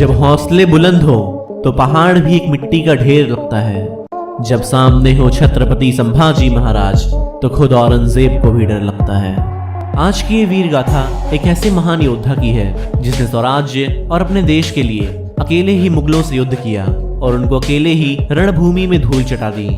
जब हौसले बुलंद हो तो पहाड़ भी एक मिट्टी का ढेर लगता है। जब सामने हो छत्रपति संभाजी महाराज तो खुद औरंगजेब को भी डर लगता है। आज की ये वीर गाथा एक ऐसे महान योद्धा की है जिसने स्वराज्य और अपने देश के लिए अकेले ही मुगलों से युद्ध किया और उनको अकेले ही रणभूमि में धूल चटा दी।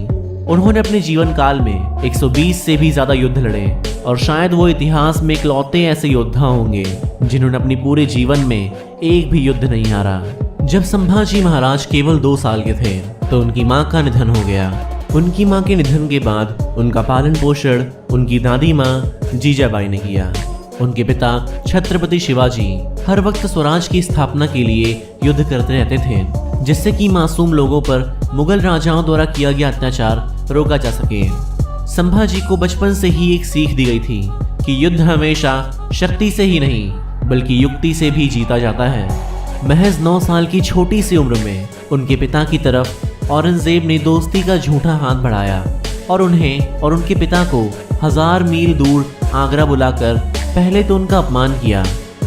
उन्होंने अपने जीवन काल में 120 से भी ज्यादा युद्ध लड़े और शायद वो इतिहास में इकलौते ऐसे योद्धा होंगे जिन्होंने अपने पूरे जीवन में एक भी युद्ध नहीं हारा। जब संभाजी महाराज केवल 2 साल के थे तो उनकी मां का निधन हो गया। उनकी मां के निधन के बाद उनका पालन पोषण उनकी दादी मां जीजाबाई ने किया। उनके पिता छत्रपति शिवाजी हर वक्त स्वराज की स्थापना के लिए युद्ध करते रहते थे, जिससे कि मासूम लोगों पर मुगल राजाओं द्वारा किया गया अत्याचार रोका जा सके। संभाजी को बचपन से ही एक सीख दी गई थी कि युद्ध हमेशा शक्ति से ही नहीं बल्कि युक्ति से भी जीता जाता है। महज 9 साल की छोटी सी उम्र में उनके पिता की तरफ औरंगजेब ने दोस्ती का झूठा हाथ बढ़ाया और उन्हें और उनके पिता को 1000 मील दूर आगरा बुलाकर पहले तो उनका अपमान किया,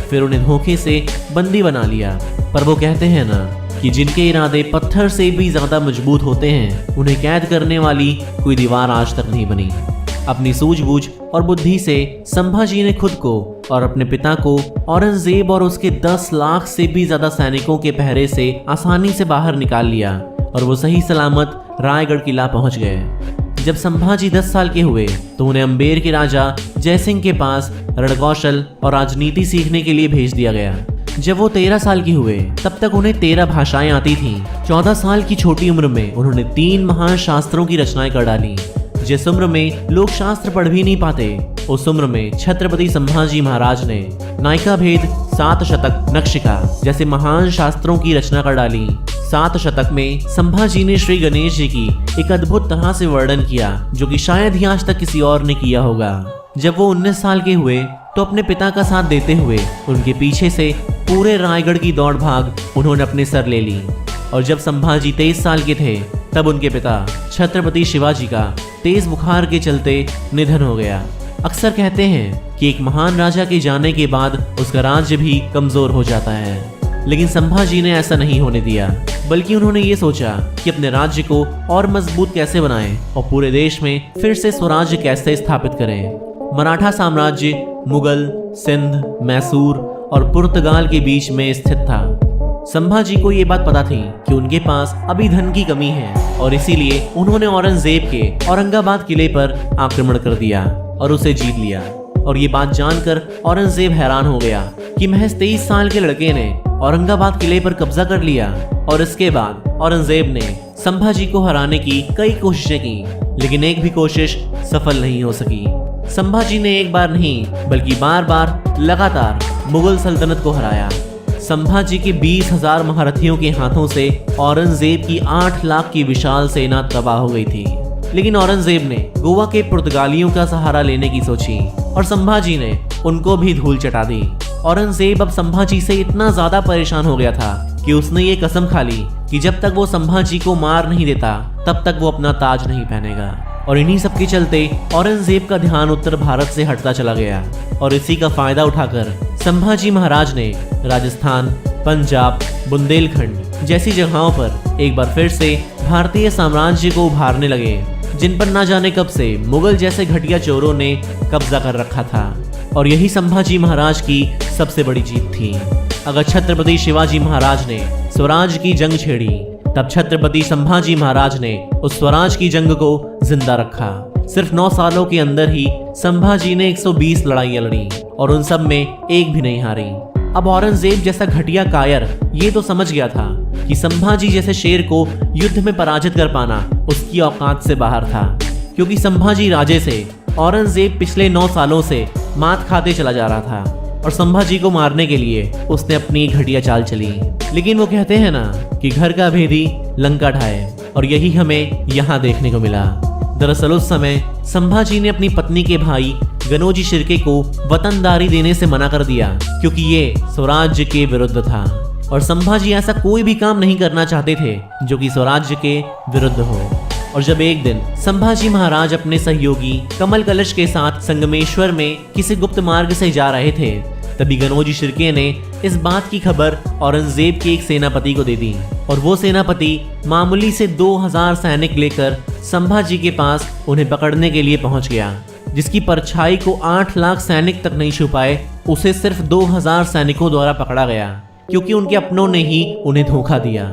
फिर उन्हें धोखे से बंदी बना लिया। पर वो कहते हैं ना कि जिनके इरादे पत्थर से भी ज्यादा मजबूत होते हैं उन्हें कैद करने वाली कोई दीवार आज तक नहीं बनी। अपनी सूझबूझ और बुद्धि से संभाजी ने खुद को और अपने पिता को औरंगजेब और उसके 10 लाख से भी ज्यादा सैनिकों के पहरे से आसानी से बाहर निकाल लिया और वो सही सलामत रायगढ़ किला पहुंच गए। जब संभाजी 10 साल के हुए तो उन्हें अम्बेर के राजा जयसिंह के पास रणकौशल और राजनीति सीखने के लिए भेज दिया गया। जब वो 13 साल के हुए तब तक उन्हें 13 भाषाएं आती थीं। 14 साल की छोटी उम्र में उन्होंने 3 महान शास्त्रों की रचनाएं कर डाली। जिस उम्र में लोग शास्त्र पढ़ भी नहीं पाते उस उम्र में छत्रपति संभाजी महाराज ने नायिका भेद, 7 शतक, नक्षिका जैसे महान शास्त्रों की रचना कर डाली। 7 शतक में संभाजी ने श्री गणेश जी की एक अद्भुत तरह से वर्णन किया जो कि शायद ही आज तक किसी और ने किया होगा। जब वो 19 साल के हुए तो अपने पिता का साथ देते हुए उनके पीछे से पूरे रायगढ़ की दौड़ भाग उन्होंने अपने सर ले ली। और जब संभाजी 23 साल के थे तब उनके पिता छत्रपति शिवाजी का तेज बुखार के चलते निधन हो गया। अक्सर कहते हैं कि एक महान राजा के जाने के बाद उसका राज्य भी कमजोर हो जाता है, लेकिन संभाजी ने ऐसा नहीं होने दिया, बल्कि उन्होंने ये सोचा कि अपने राज्य को और मजबूत कैसे बनाएं और पूरे देश में फिर से स्वराज्य कैसे स्थापित करें। मराठा साम्राज्य मुगल, सिंध, मैसूर और पुर्तगाल के बीच में स्थित था। संभाजी को ये बात पता थी कि उनके पास अभी धन की कमी है और इसीलिए उन्होंने औरंगजेब के औरंगाबाद किले पर आक्रमण कर दिया और उसे जीत लिया। और ये बात जानकर औरंगजेब हैरान हो गया कि महज 23 साल के लड़के ने औरंगाबाद किले पर कब्जा कर लिया। और इसके बाद औरंगजेब ने संभाजी को हराने की कई कोशिशें की, लेकिन एक भी कोशिश सफल नहीं हो सकी। संभाजी ने एक बार नहीं बल्कि बार लगातार मुगल सल्तनत को हराया। संभाजी के 20,000 महारथियों के हाथों से औरंगजेब की 8 लाख की विशाल सेना तबाह हो गई थी। लेकिन औरंगजेब ने गोवा के पुर्तगालियों का सहारा लेने की सोची और संभाजी ने उनको भी धूल चटा दी। औरंगजेब अब संभाजी से इतना ज्यादा परेशान हो गया था कि उसने ये कसम खा ली कि जब तक वो संभाजी को मार नहीं देता तब तक वो अपना ताज नहीं पहनेगा। और इन्हीं सब के चलते औरंगजेब का ध्यान उत्तर भारत से हटता चला गया और इसी का फायदा उठाकर संभाजी महाराज ने राजस्थान, पंजाब, बुंदेलखंड जैसी जगहों पर एक बार फिर से भारतीय साम्राज्य को उभारने लगे, जिन पर ना जाने कब से मुगल जैसे घटिया चोरों ने कब्जा कर रखा था। और यही संभाजी महाराज की सबसे बड़ी जीत थी। अगर छत्रपति शिवाजी महाराज ने स्वराज की जंग छेड़ी तब छत्रपति संभाजी महाराज ने उस स्वराज की जंग को जिंदा रखा। सिर्फ 9 सालों के अंदर ही संभाजी ने 120 लड़ाइयां लड़ी और उन सब में एक भी नहीं हारी। अब औरंगजेब जैसा घटिया कायर ये तो समझ गया था कि संभाजी जैसे शेर को युद्ध में पराजित कर पाना उसकी औकात से बाहर था, क्योंकि संभाजी राजे से औरंगजेब पिछले 9 सालों से मात खाते चला जा रहा था और संभाजी को मारने के लिए उसने अपनी घटिया चाल चली। लेकिन वो कहते हैं ना कि घर का भेदी लंका ढाए, और यही हमें यहाँ देखने को मिला। दरअसल उस समय संभाजी ने अपनी पत्नी के भाई गनोजी शिर्के को वतनदारी देने से मना कर दिया, क्योंकि ये स्वराज्य के विरुद्ध था और संभाजी ऐसा कोई भी काम नहीं करना चाहते थे जो कि स्वराज्य के विरुद्ध हो। और जब एक दिन संभाजी महाराज अपने सहयोगी कमल कलश के साथ संगमेश्वर में किसी गुप्त मार्ग से जा रहे थे तभी गनोजी शिर्के ने इस बात की खबर औरंगजेब के एक सेनापति को दे दी और वो सेनापति मामूली से 2000 सैनिक लेकर संभाजी के पास उन्हें पकड़ने के लिए पहुंच गया। जिसकी परछाई को 8 लाख सैनिक तक नहीं छू पाए, उसे सिर्फ 2000 सैनिकों द्वारा पकड़ा गया, क्योंकि उनके अपनों ने ही उन्हें धोखा दिया।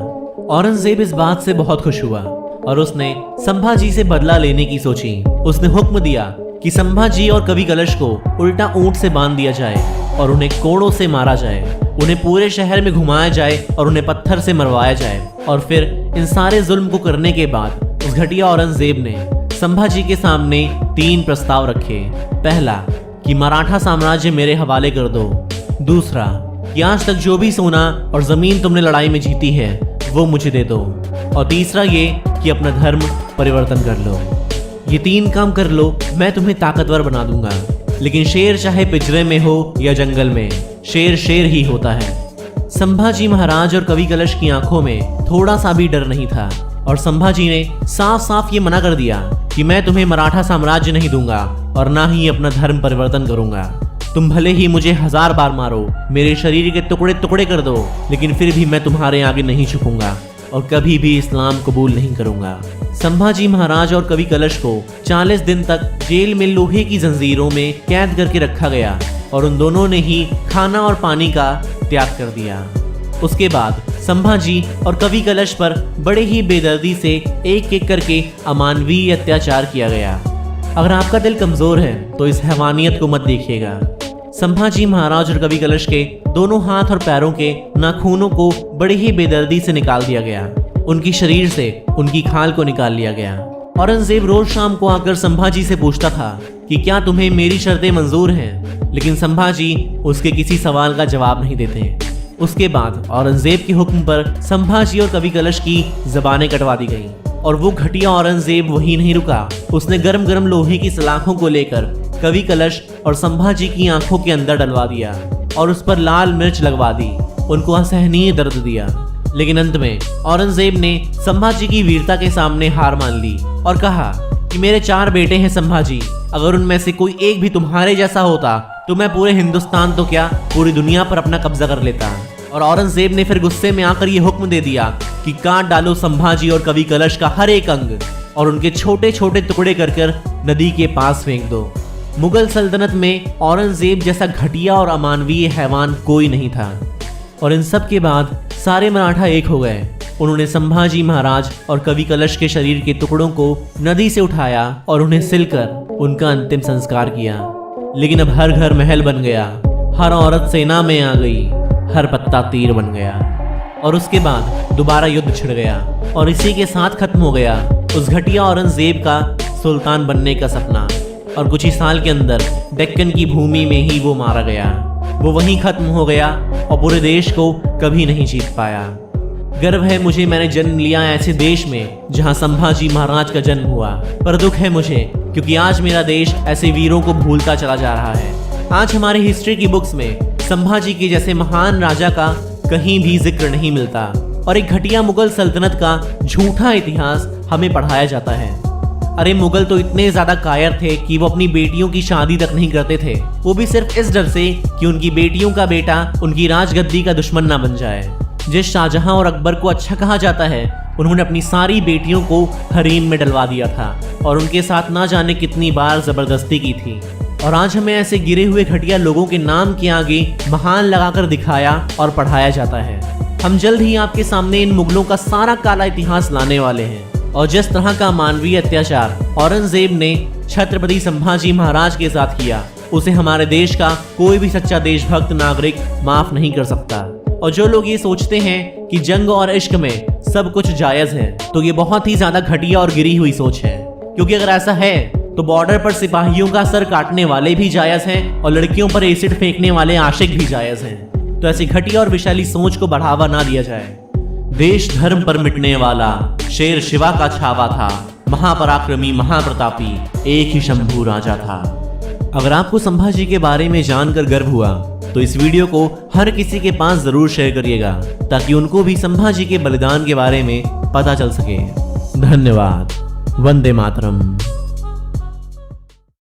औरंगजेब इस बात से बहुत खुश हुआ और उसने संभाजी से बदला लेने की सोची। उसने हुक्म दिया कि संभाजी और कवि कलश को उल्टा ऊंट से बांध दिया जाए और उन्हें कोड़ों से मारा जाए। उन्हें पूरे शहर में घुमाया जाए और उन्हें पत्थर से मरवाया जाए। और फिर इन सारे जुल्म को करने के बाद उस घटिया औरंगजेब ने संभाजी के सामने 3 प्रस्ताव रखे। पहला, कि मराठा साम्राज्य मेरे हवाले कर दो। दूसरा, कि आज तक जो भी सोना और जमीन तुमने लड़ाई में जीती है वो मुझे दे दो। और तीसरा ये कि अपना धर्म परिवर्तन कर लो। ये 3 काम कर लो, मैं तुम्हें ताकतवर बना दूंगा। लेकिन शेर चाहे पिंजरे में हो या जंगल में, शेर शेर ही होता है। संभाजी महाराज और कवि कलश की आंखों में थोड़ा सा भी डर नहीं था और संभाजी ने साफ साफ ये मना कर दिया कि मैं तुम्हें मराठा साम्राज्य नहीं दूंगा और ना ही अपना धर्म परिवर्तन करूंगा। तुम भले ही मुझे 1000 बार मारो, मेरे शरीर के टुकड़े टुकड़े कर दो, लेकिन फिर भी मैं तुम्हारे आगे नहीं झुकूंगा और कभी भी इस्लाम कबूल नहीं करूंगा। संभाजी महाराज और कवि कलश को 40 दिन तक जेल में लोहे की जंजीरों में कैद करके रखा गया और उन दोनों ने ही खाना और पानी का त्याग कर दिया। उसके बाद संभाजी और कवि कलश पर बड़े ही बेदर्दी से एक एक करके अमानवीय अत्याचार किया गया। अगर आपका दिल कमजोर है तो इस हैवानियत को मत देखिएगा। संभाजी महाराज और कवि कलश के दोनों हाथ और पैरों के नाखूनों को बड़ी ही बेदर्दी से निकाल दिया गया। उनकी शरीर से उनकी खाल को निकाल लिया गया। औरंगजेब रोज शाम को आकर संभाजी से पूछता था कि क्या तुम्हें मेरी शर्तें मंजूर हैं, लेकिन संभाजी उसके किसी सवाल का जवाब नहीं देते। उसके बाद औरंगजेब के हुक्म पर संभाजी और कवि कलश की जबानें कटवा दी गई और वो घटिया औरंगजेब वहीं नहीं रुका। उसने गरम गरम लोहे की सलाखों को लेकर कवि कलश और संभाजी की आंखों के अंदर डलवा दिया और उस पर लाल मिर्च लगवा दी। उनको असहनीय दर्द दिया। लेकिन अंत में औरंगजेब ने संभाजी की वीरता के सामने हार मान ली और कहा कि मेरे 4 बेटे हैं संभाजी, अगर उनमें से कोई एक भी तुम्हारे जैसा होता तो मैं पूरे हिंदुस्तान तो क्या पूरी दुनिया पर अपना कब्जा कर लेता। और औरंगजेब ने फिर गुस्से में आकर यह हुक्म दे दिया कि काट डालो संभाजी और कवि कलश का हर एक अंग और उनके छोटे छोटे टुकड़े कर नदी के पास फेंक दो। मुगल सल्तनत में औरंगजेब जैसा घटिया और अमानवीय हैवान कोई नहीं था। और इन सब के बाद सारे मराठा एक हो गए। उन्होंने संभाजी महाराज और कवि कलश के शरीर के टुकड़ों को नदी से उठाया और उन्हें सिलकर उनका अंतिम संस्कार किया। लेकिन अब हर घर महल बन गया, हर औरत सेना में आ गई, हर पत्ता तीर बन गया। और उसके बाद दोबारा युद्ध छिड़ गया और इसी के साथ खत्म हो गया उस घटिया औरंगजेब का सुल्तान बनने का सपना। और कुछ ही साल के अंदर डेक्कन की भूमि में ही वो मारा गया। वो वहीं खत्म हो गया और पूरे देश को कभी नहीं जीत पाया। गर्व है मुझे, मैंने जन्म लिया ऐसे देश में जहां संभाजी महाराज का जन्म हुआ। पर दुख है मुझे क्योंकि आज मेरा देश ऐसे वीरों को भूलता चला जा रहा है। आज हमारे हिस्ट्री की बुक्स में संभाजी के जैसे महान राजा का कहीं भी जिक्र नहीं मिलता और एक घटिया मुगल सल्तनत का झूठा इतिहास हमें पढ़ाया जाता है। अरे मुगल तो इतने ज्यादा कायर थे कि वो अपनी बेटियों की शादी तक नहीं करते थे, वो भी सिर्फ इस डर से कि उनकी बेटियों का बेटा उनकी राजगद्दी का दुश्मन ना बन जाए। जिस शाहजहां और अकबर को अच्छा कहा जाता है, उन्होंने अपनी सारी बेटियों को हरीम में डलवा दिया था और उनके साथ ना जाने कितनी बार जबरदस्ती की थी। और आज हमें ऐसे गिरे हुए घटिया लोगों के नाम के आगे महान लगाकर दिखाया और पढ़ाया जाता है। हम जल्द ही आपके सामने इन मुगलों का सारा काला इतिहास लाने वाले हैं और जिस तरह का मानवीय अत्याचार औरंगजेब ने छत्रपति संभाजी महाराज के साथ किया, उसे हमारे देश का कोई भी सच्चा देशभक्त नागरिक माफ नहीं कर सकता। और जो लोग ये सोचते हैं कि जंग और इश्क में सब कुछ जायज है, तो ये बहुत ही ज्यादा घटिया और गिरी हुई सोच है। क्योंकि अगर ऐसा है तो बॉर्डर पर सिपाहियों का सर काटने वाले भी जायज हैं और लड़कियों पर एसिड फेंकने वाले आशिक भी जायज हैं। तो ऐसी घटिया और विशाली सोच को बढ़ावा ना दिया जाए। देश धर्म पर मिटने वाला शेर शिवा का छावा था, महापराक्रमी महाप्रतापी एक ही शंभू राजा था। अगर आपको संभाजी के बारे में जानकर गर्व हुआ तो इस वीडियो को हर किसी के पास जरूर शेयर करिएगा ताकि उनको भी संभाजी के बलिदान के बारे में पता चल सके। धन्यवाद। वंदे मातरम।